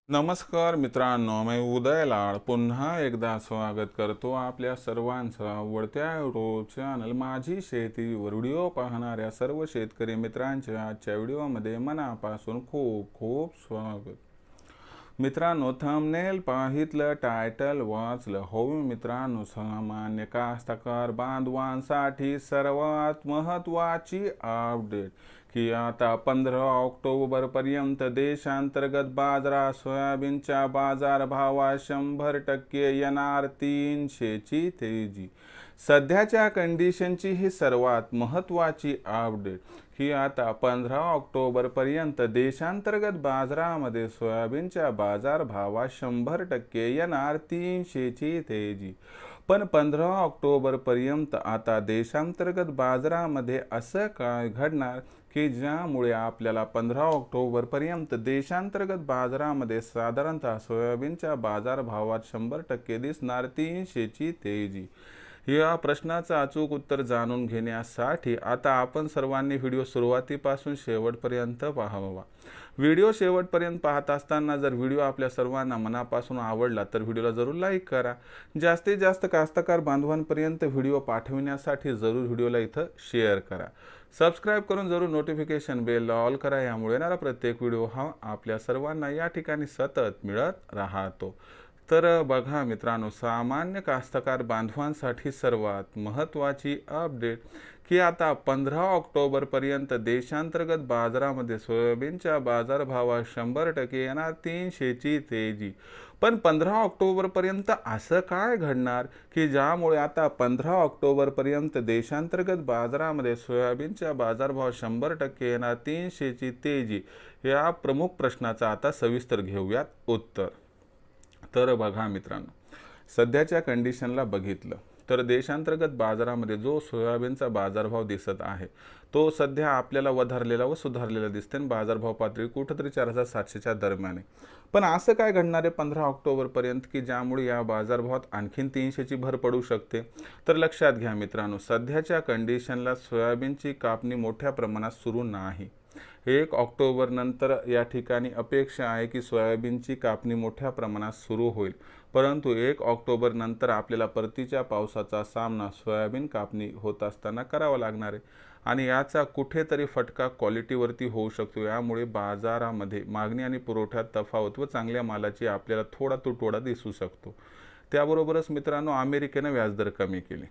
नमस्कार मित्रांनो, मी उदय लाड पुन्हा एकदा स्वागत करतो आपल्या सर्वांचं आवडत्या यूट्यूब चॅनल माझी शेतीवर व्हिडिओ पाहणाऱ्या सर्व शेतकरी मित्रांच्या आजच्या व्हिडिओमध्ये मनापासून खूप खूप स्वागत। मित्रांनो, थंबनेल पाहितलं, टायटल वाचलं, हो मित्रांनो, सामान्य कास्तकार बांधवांसाठी सर्वात महत्त्वाची अपडेट की आता 15 ऑक्टोबर पर्यंत देशांतर्गत बाजारात सोयाबीनच्या बाजारभावात 100% येणार 300ची तेजी। सध्याच्या कंडिशनची ही सर्वात महत्त्वाची अपडेट की आता 15 ऑक्टोबर पर्यंत देशांतर्गत बाजारामध्ये सोयाबीनच्या बाजारभावात 100% येणार 300ची तेजी। पण 15 ऑक्टोबर पर्यंत आता देशांतर्गत बाजारामध्ये असं काय घडणार की ज्यामुळे आपल्याला 15 ऑक्टोबर पर्यंत देशांतर्गत बाजारामध्ये साधारणतः सोयाबीनच्या बाजारभावात 100% दिसणार 300ची तेजी। या प्रश्नाचं अचूक उत्तर जाणून घेण्यासाठी आता आपण सर्वांनी व्हिडिओ सुरुवातीपासून शेवटपर्यंत पाहावा। व्हिडिओ शेवटपर्यंत पाहत असताना जर व्हिडिओ आपल्या सर्वांना मनापासून आवडला तर व्हिडिओला जरूर लाईक करा। जास्तीत जास्त कास्तकार बांधवांपर्यंत व्हिडिओ पाठविण्यासाठी जरूर व्हिडिओला इथं शेअर करा। सबस्क्राईब करून जरूर नोटिफिकेशन बेल ऑल करा, यामुळे येणारा प्रत्येक व्हिडिओ हा आपल्या सर्वांना या ठिकाणी सतत मिळत राहतो। तर बघा मित्रांनो, सामान्य कास्तकार बांधवांसाठी सर्वात महत्त्वाची अपडेट की आता 15 ऑक्टोबर पर्यंत देशांतर्गत बाजारामध्ये सोयाबीनच्या बाजारभावात 100% येणार 300ची तेजी। पण 15 ऑक्टोबर पर्यंत असं काय घडणार की ज्यामुळे आता 15 ऑक्टोबर पर्यंत देशांतर्गत बाजारामध्ये सोयाबीनच्या बाजारभाव 100% येणार 300ची तेजी, या प्रमुख प्रश्नाचा आता सविस्तर घेऊयात उत्तर। तर बघा मित्रांनो, सध्याच्या कंडिशनला बघितलं तर देशांतर्गत बाजारामध्ये जो सोयाबीनचा बाजारभाव दिसत आहे तो सध्या आपल्याला वधारलेला व सुधारलेला दिसते आणि बाजारभाव पातळी कुठेतरी 4700च्या दरम्यान आहे। पण असं काय घडणार आहे 15 ऑक्टोबर पर्यंत की ज्यामुळे या बाजारभावात आणखीन 300ची भर पडू शकते? तर लक्षात घ्या मित्रांनो, सध्याच्या कंडिशनला सोयाबीनची कापणी मोठ्या प्रमाणात सुरू नाही। 1 ऑक्टोबर नंतर या ठिकाणी अपेक्षा आहे की सोयाबीनची कापणी मोठ्या प्रमाणात सुरू होईल, परंतु 1 ऑक्टोबर नंतर आपल्याला परतीच्या पावसाचा सामना सोयाबीन कापणी होत असताना करावा लागणार आहे आणि याचा कुठेतरी फटका क्वालिटीवरती होऊ शकतो। यामुळे बाजारामध्ये मागणी आणि पुरवठ्यात तफावत व चांगल्या मालाची आपल्याला थोडा तुटवडा दिसू शकतो। त्याबरोबरच मित्रांनो, अमेरिकेने व्याजदर कमी केले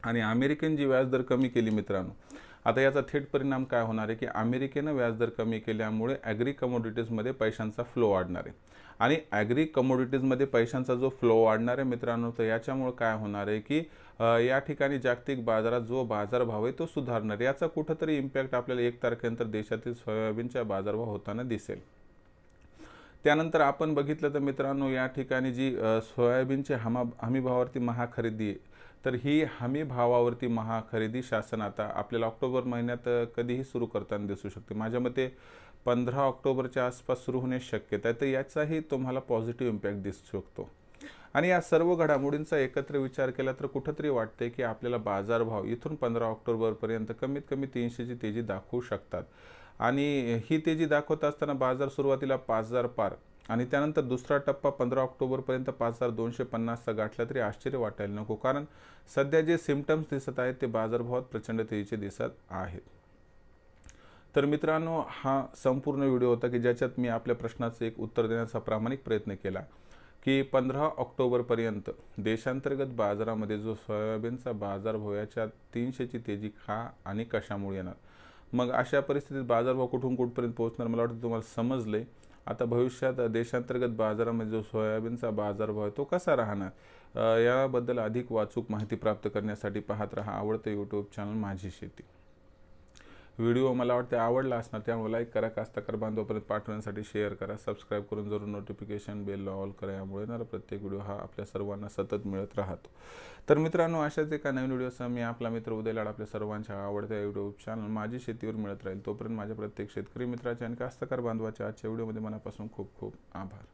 आणि अमेरिकेने जी व्याजदर कमी केली मित्रांनो, आता याचा थेट परिणाम काय होणार आहे की अमेरिकेने व्याजदर कमी केल्यामुळे ॲग्री कमोडिटीजमध्ये पैशांचा फ्लो वाढणार आहे आणि ॲग्री कमोडिटीजमध्ये पैशांचा जो फ्लो वाढणार आहे मित्रांनो, तर याच्यामुळे काय होणार आहे की या ठिकाणी जागतिक बाजारात जो बाजारभाव आहे तो सुधारणार। याचा कुठेतरी इम्पॅक्ट आपल्याला 1 तारखेनंतर देशातील सोयाबीनच्या बाजारभाव होताना दिसेल। त्यानंतर आपण बघितलं तर मित्रांनो, या ठिकाणी जी सोयाबीनची हमी भावावरती महाखरेदी आहे, तर ही हमी भावावरती महाखरेदी शासन आता आपल्याला ऑक्टोबर महिन्यात कधीही सुरू करताना दिसू शकते। माझ्या मते 15 ऑक्टोबरच्या आसपास सुरू होण्याची शक्यता आहे, तर याचाही तुम्हाला पॉझिटिव्ह इम्पॅक्ट दिसू शकतो। आणि या सर्व घडामोडींचा एकत्र विचार केला तर कुठेतरी वाटते की आपल्याला बाजारभाव इथून 15 ऑक्टोबरपर्यंत कमीत कमी 300ची तेजी दाखवू शकतात आणि ही तेजी दाखवत असताना बाजार सुरुवातीला 5000 पार आणि त्यानंतर दुसरा टप्पा 15 ऑक्टोबरपर्यंत 5250चा गाठला तरी आश्चर्य वाटायला नको, कारण सध्या जे सिम्पटम्स दिसत आहेत ते बाजारभावात प्रचंड तेजीचे दिसत आहेत। तर मित्रांनो, हा संपूर्ण व्हिडिओ होता की ज्याच्यात मी आपल्या प्रश्नाचं एक उत्तर देण्याचा प्रामाणिक प्रयत्न केला की 15 ऑक्टोबरपर्यंत देशांतर्गत बाजारामध्ये जो सोयाबीनचा बाजारभाव याच्या 300ची तेजी का आणि कशामुळे येणार, मग अशा परिस्थितीत बाजारभाव कुठून कुठपर्यंत पोहोचणार, मला वाटतं तुम्हाला समजले। आता भविष्यात देशांतर्गत बाजारामध्ये जो सोयाबीनचा बाजारभाव आहे तो कसा राहणार, याबद्दल अधिक वाचूक माहिती प्राप्त करण्यासाठी पाहत रहा आवडतं यूट्यूब चॅनल माझी शेती। व्हिडिओ मला वाटते आवडला असणार, त्यामुळे लाईक करा, कास्तकार बांधवापर्यंत पाठवण्यासाठी शेअर करा, सबस्क्राईब करून जरूर नोटिफिकेशन बेल ऑल करा, यामुळे येणारा प्रत्येक व्हिडिओ हा आपल्या सर्वांना सतत मिळत राहतो। तर मित्रांनो, अशाच एका नवीन व्हिडिओसह मी आपला मित्र उदय लाड आपल्या सर्वांच्या आवडत्या यूट्यूब चॅनल माझी शेतीवर मिळत राहील। तोपर्यंत माझ्या प्रत्येक शेतकरी मित्राच्या आणि कास्तकार बांधवाच्या आजच्या व्हिडिओमध्ये मनापासून खूप खूप आभार।